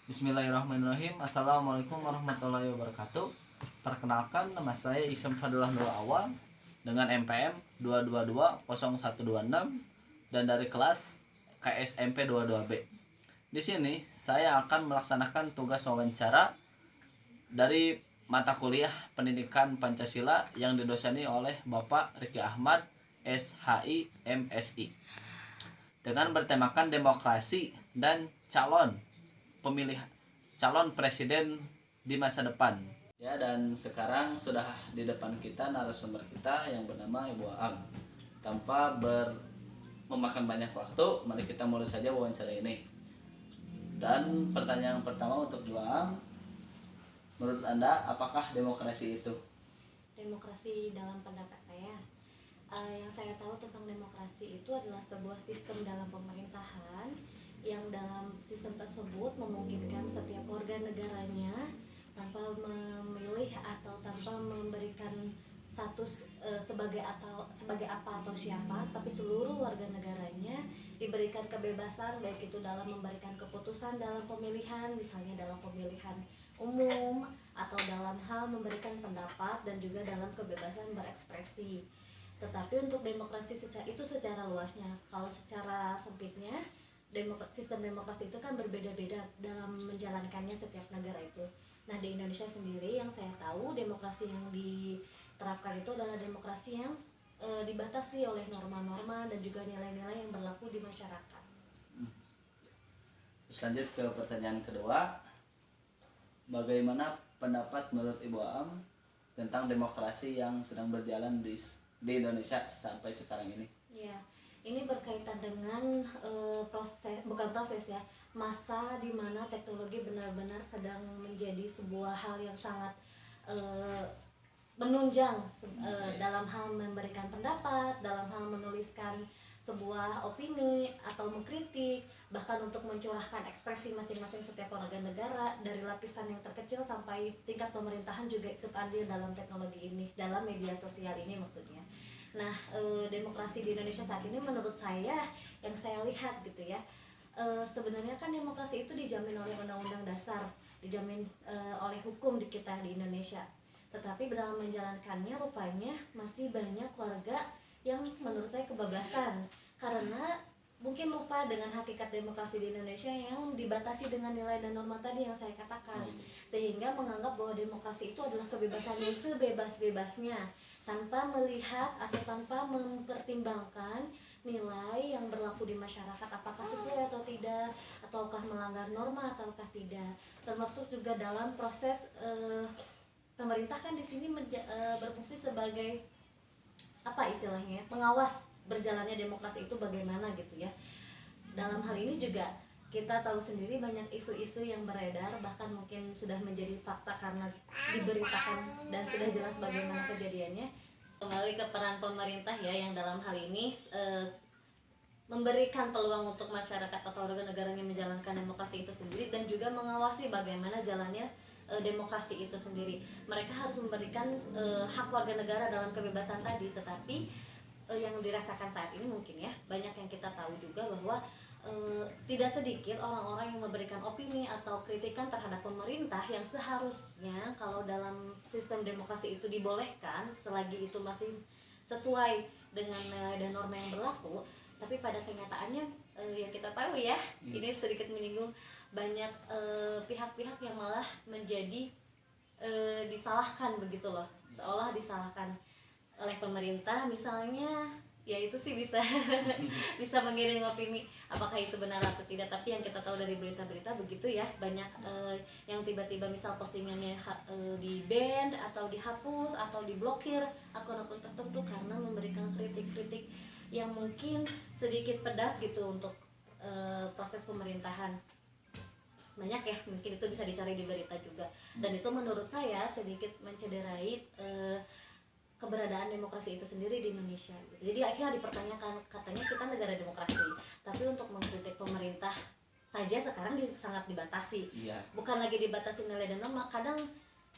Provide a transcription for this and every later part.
Bismillahirrahmanirrahim. Assalamualaikum warahmatullahi wabarakatuh. Perkenalkan, nama saya Isyam Fadullah Nur Awal dengan MPM 2220126 dan dari kelas KSMP 22B. Di sini saya akan melaksanakan tugas wawancara dari mata kuliah Pendidikan Pancasila yang didoseni oleh Bapak Riki Ahmad SHI MSI dengan bertemakan demokrasi dan calon presiden di masa depan. Ya, dan sekarang sudah di depan kita narasumber kita yang bernama Ibu Aam. Tanpa memakan banyak waktu, mari kita mulai saja wawancara ini. Dan pertanyaan pertama untuk Ibu Aam, menurut Anda apakah demokrasi itu? Demokrasi dalam pendapat saya, yang saya tahu tentang demokrasi itu adalah sebuah sistem dalam pemerintahan yang dalam sistem tersebut memungkinkan setiap warga negaranya tanpa memilih atau tanpa memberikan status sebagai apa atau siapa, tapi seluruh warga negaranya diberikan kebebasan, baik itu dalam memberikan keputusan dalam pemilihan, misalnya dalam pemilihan umum, atau dalam hal memberikan pendapat, dan juga dalam kebebasan berekspresi. Tetapi untuk demokrasi secara luasnya, kalau secara sempitnya, sistem demokrasi itu kan berbeda-beda dalam menjalankannya setiap negara itu. Nah, di Indonesia sendiri yang saya tahu, demokrasi yang diterapkan itu adalah demokrasi yang dibatasi oleh norma-norma dan juga nilai-nilai yang berlaku di masyarakat. Terus lanjut ke pertanyaan kedua, bagaimana pendapat menurut Ibu Aam tentang demokrasi yang sedang berjalan di Indonesia sampai sekarang ini? Ya, ini berkaitan dengan masa di mana teknologi benar-benar sedang menjadi sebuah hal yang sangat menunjang dalam hal memberikan pendapat, dalam hal menuliskan sebuah opini atau mengkritik, bahkan untuk mencurahkan ekspresi masing-masing setiap warga negara dari lapisan yang terkecil sampai tingkat pemerintahan juga ikut andil dalam teknologi ini, dalam media sosial ini maksudnya. Nah, demokrasi di Indonesia saat ini menurut saya, yang saya lihat gitu ya, sebenarnya kan demokrasi itu dijamin oleh Undang-Undang Dasar, dijamin oleh hukum di kita di Indonesia. Tetapi dalam menjalankannya rupanya masih banyak warga yang menurut saya kebablasan, karena mungkin lupa dengan hakikat demokrasi di Indonesia yang dibatasi dengan nilai dan norma tadi yang saya katakan, sehingga menganggap bahwa demokrasi itu adalah kebebasan yang sebebas-bebasnya, tanpa melihat atau tanpa mempertimbangkan nilai yang berlaku di masyarakat apakah sesuai atau tidak, ataukah melanggar norma ataukah tidak. Termasuk juga dalam proses pemerintah kan di sini berfungsi sebagai apa istilahnya, pengawas berjalannya demokrasi itu bagaimana gitu ya. Dalam hal ini juga kita tahu sendiri banyak isu-isu yang beredar, bahkan mungkin sudah menjadi fakta karena diberitakan dan sudah jelas bagaimana kejadiannya. Kembali ke peran pemerintah ya, yang dalam hal ini memberikan peluang untuk masyarakat atau warga negaranya menjalankan demokrasi itu sendiri, dan juga mengawasi bagaimana jalannya demokrasi itu sendiri. Mereka harus memberikan hak warga negara dalam kebebasan tadi, tetapi yang dirasakan saat ini mungkin ya, banyak yang kita tahu juga bahwa tidak sedikit orang-orang yang memberikan opini atau kritikan terhadap pemerintah yang seharusnya kalau dalam sistem demokrasi itu dibolehkan selagi itu masih sesuai dengan nilai dan norma yang berlaku. Tapi pada kenyataannya yang kita tahu ya, ini sedikit menyinggung banyak pihak-pihak yang malah menjadi disalahkan begitu loh, seolah disalahkan oleh pemerintah misalnya. Ya itu sih bisa bisa mengiring opini apakah itu benar atau tidak, tapi yang kita tahu dari berita-berita begitu ya, banyak yang tiba-tiba misal postingannya di ban atau dihapus atau diblokir akun-akun tertentu karena memberikan kritik-kritik yang mungkin sedikit pedas gitu untuk proses pemerintahan. Banyak ya, mungkin itu bisa dicari di berita juga, dan itu menurut saya sedikit mencederai keberadaan demokrasi itu sendiri di Indonesia. Jadi akhirnya dipertanyakan, katanya kita negara demokrasi, tapi untuk mengkritik pemerintah saja sekarang sangat dibatasi. Bukan lagi dibatasi nilai dan norma, kadang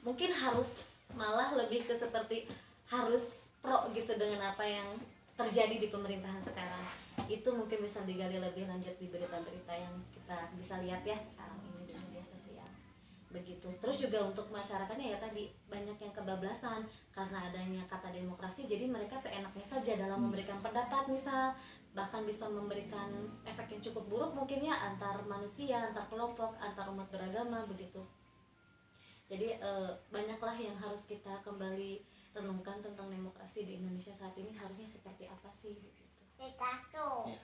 mungkin harus malah lebih ke seperti harus pro gitu dengan apa yang terjadi di pemerintahan sekarang. Itu mungkin bisa digali lebih lanjut di berita-berita yang kita bisa lihat ya sekarang ini di media sosial. begitu. Terus juga untuk masyarakatnya ya tadi banyak yang kebablasan karena adanya kata demokrasi, jadi mereka seenaknya saja dalam memberikan pendapat misal, bahkan bisa memberikan efek yang cukup buruk mungkin ya antar manusia, antar kelompok, antar umat beragama begitu. Jadi banyaklah yang harus kita kembali renungkan tentang demokrasi di Indonesia saat ini harusnya seperti apa sih begitu. Ya.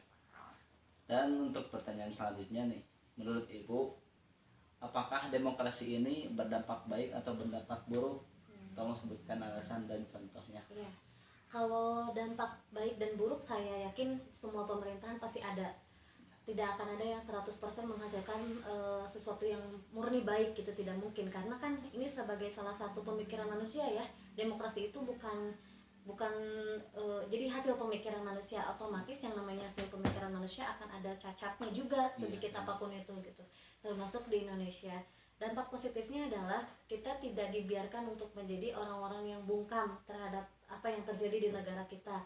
Dan untuk pertanyaan selanjutnya nih, menurut Ibu, apakah demokrasi ini berdampak baik atau berdampak buruk? Tolong sebutkan alasan dan contohnya. Ya. Kalau dampak baik dan buruk saya yakin semua pemerintahan pasti ada. Tidak akan ada yang 100% menghasilkan sesuatu yang murni baik gitu, tidak mungkin, karena kan ini sebagai salah satu pemikiran manusia ya. Demokrasi itu bukan jadi hasil pemikiran manusia, otomatis yang namanya hasil pemikiran manusia akan ada cacatnya juga sedikit apapun itu gitu, termasuk di Indonesia. Dampak positifnya adalah kita tidak dibiarkan untuk menjadi orang-orang yang bungkam terhadap apa yang terjadi di negara kita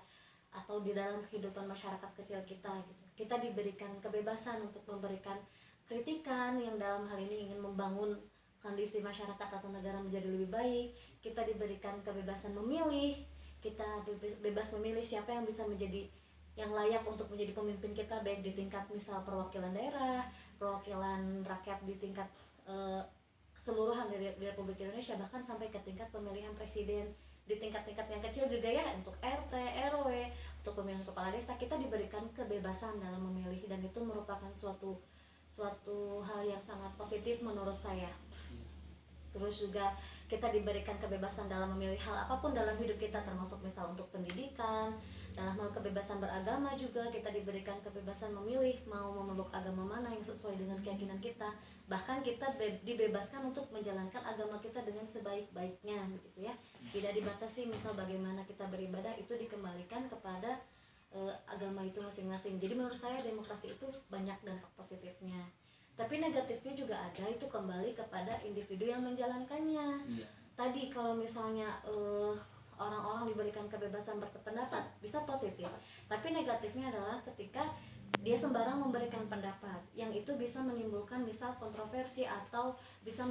atau di dalam kehidupan masyarakat kecil kita gitu. Kita diberikan kebebasan untuk memberikan kritikan yang dalam hal ini ingin membangun kondisi masyarakat atau negara menjadi lebih baik. Kita diberikan kebebasan memilih, kita bebas memilih siapa yang bisa menjadi yang layak untuk menjadi pemimpin kita, baik di tingkat misal perwakilan daerah, perwakilan rakyat di tingkat keseluruhan di Republik Indonesia, bahkan sampai ke tingkat pemilihan presiden di tingkat-tingkat yang kecil juga ya, untuk RT, RW, untuk pemilihan kepala desa. Kita diberikan kebebasan dalam memilih dan itu merupakan suatu hal yang sangat positif menurut saya. Terus juga kita diberikan kebebasan dalam memilih hal apapun dalam hidup kita, termasuk misal untuk pendidikan, dalam hal kebebasan beragama juga kita diberikan kebebasan memilih mau memeluk agama mana yang sesuai dengan keyakinan kita. Bahkan kita dibebaskan untuk menjalankan agama kita dengan sebaik-baiknya begitu ya. Tidak dibatasi misal bagaimana kita beribadah, itu dikembalikan kepada agama itu masing-masing. Jadi menurut saya demokrasi itu banyak dampak positifnya. Tapi negatifnya juga ada, itu kembali kepada individu yang menjalankannya. Tadi kalau misalnya orang-orang diberikan kebebasan berpendapat bisa positif, tapi negatifnya adalah ketika dia sembarang memberikan pendapat yang itu bisa menimbulkan misal kontroversi atau bisa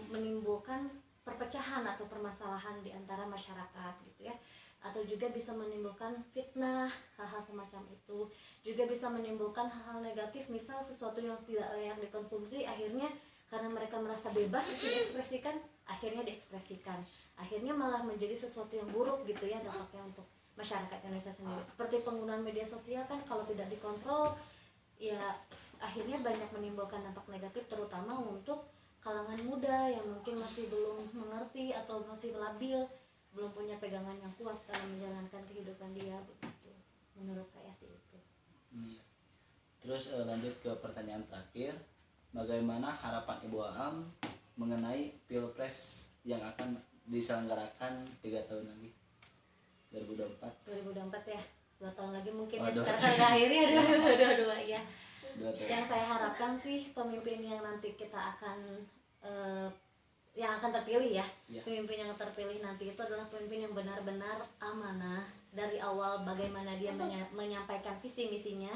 menimbulkan perpecahan atau permasalahan di antara masyarakat gitu ya, atau juga bisa menimbulkan fitnah, hal-hal semacam itu juga bisa menimbulkan hal-hal negatif, misal sesuatu yang tidak layak dikonsumsi akhirnya karena mereka merasa bebas itu diekspresikan, akhirnya diekspresikan, akhirnya malah menjadi sesuatu yang buruk gitu ya dampaknya untuk masyarakat Indonesia sendiri. Seperti penggunaan media sosial kan kalau tidak dikontrol ya akhirnya banyak menimbulkan dampak negatif, terutama untuk kalangan muda yang mungkin masih belum mengerti atau masih labil, belum punya pegangan yang kuat dalam menjalankan kehidupan dia begitu. Menurut saya sih itu. Terus lanjut ke pertanyaan terakhir, bagaimana harapan Ibu Aam mengenai Pilpres yang akan diselenggarakan 3 tahun lagi, 2024 ya, 2 tahun lagi mungkin ya, sekarang akhirnya 2022 ya. Yang saya harapkan sih pemimpin yang nanti kita akan yang akan terpilih ya. Pemimpin yang terpilih nanti itu adalah pemimpin yang benar-benar amanah dari awal, bagaimana dia menyampaikan visi misinya.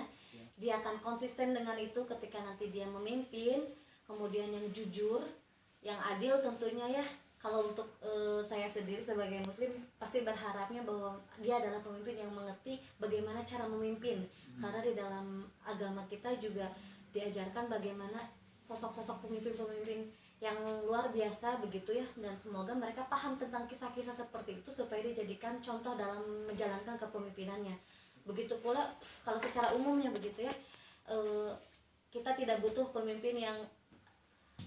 Dia akan konsisten dengan itu ketika nanti dia memimpin, kemudian yang jujur, yang adil tentunya ya. Kalau untuk saya sendiri sebagai muslim pasti berharapnya bahwa dia adalah pemimpin yang mengerti bagaimana cara memimpin, karena di dalam agama kita juga diajarkan bagaimana sosok-sosok pemimpin-pemimpin yang luar biasa begitu ya, dan semoga mereka paham tentang kisah-kisah seperti itu supaya dijadikan contoh dalam menjalankan kepemimpinannya. Begitu pula kalau secara umumnya begitu ya, kita tidak butuh pemimpin yang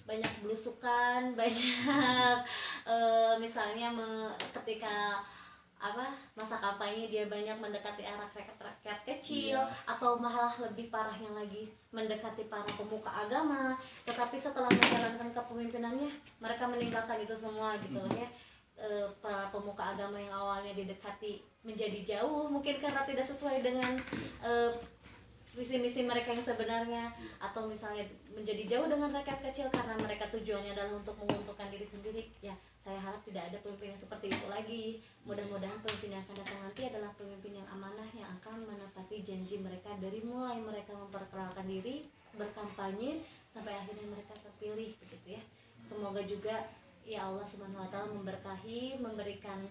banyak belusukan, banyak misalnya ketika masa kampanye dia banyak mendekati rakyat kecil, atau malah lebih parahnya lagi mendekati para pemuka agama, tetapi setelah menjalankan kepemimpinannya mereka meninggalkan itu semua gitu loh ya. Para pemuka agama yang awalnya didekati menjadi jauh mungkin karena tidak sesuai dengan visi misi mereka yang sebenarnya, atau misalnya menjadi jauh dengan rakyat kecil karena mereka tujuannya adalah untuk menguntungkan diri sendiri. Ya, saya harap tidak ada pemimpin yang seperti itu lagi. Mudah-mudahan pemimpin yang akan datang nanti adalah pemimpin yang amanah, yang akan menepati janji mereka dari mulai mereka memperkenalkan diri, berkampanye, sampai akhirnya mereka terpilih begitu ya. Semoga juga ya Allah Subhanahu wa taala memberkahi, memberikan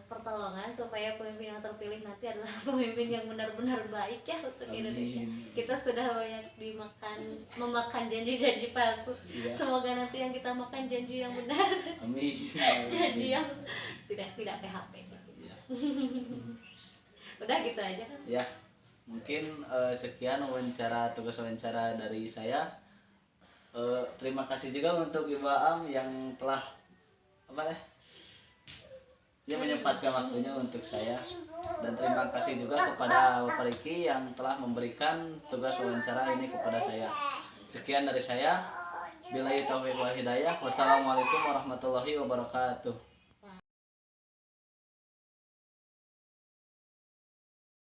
pertolongan supaya pemimpin yang terpilih nanti adalah pemimpin yang benar-benar baik ya untuk Amin. Indonesia. Kita sudah banyak memakan janji-janji palsu. Iya. Semoga nanti yang kita makan janji yang benar. Amin. Janji yang tidak PHP. Iya. Udah gitu aja kan. Ya, mungkin sekian tugas wawancara dari saya. Terima kasih juga untuk Ibu Am yang telah menyempatkan waktunya untuk saya, dan terima kasih juga kepada Bapak Riki yang telah memberikan tugas wawancara ini kepada saya. Sekian dari saya. Billahi taufiq wal hidayah. Wassalamualaikum warahmatullahi wabarakatuh.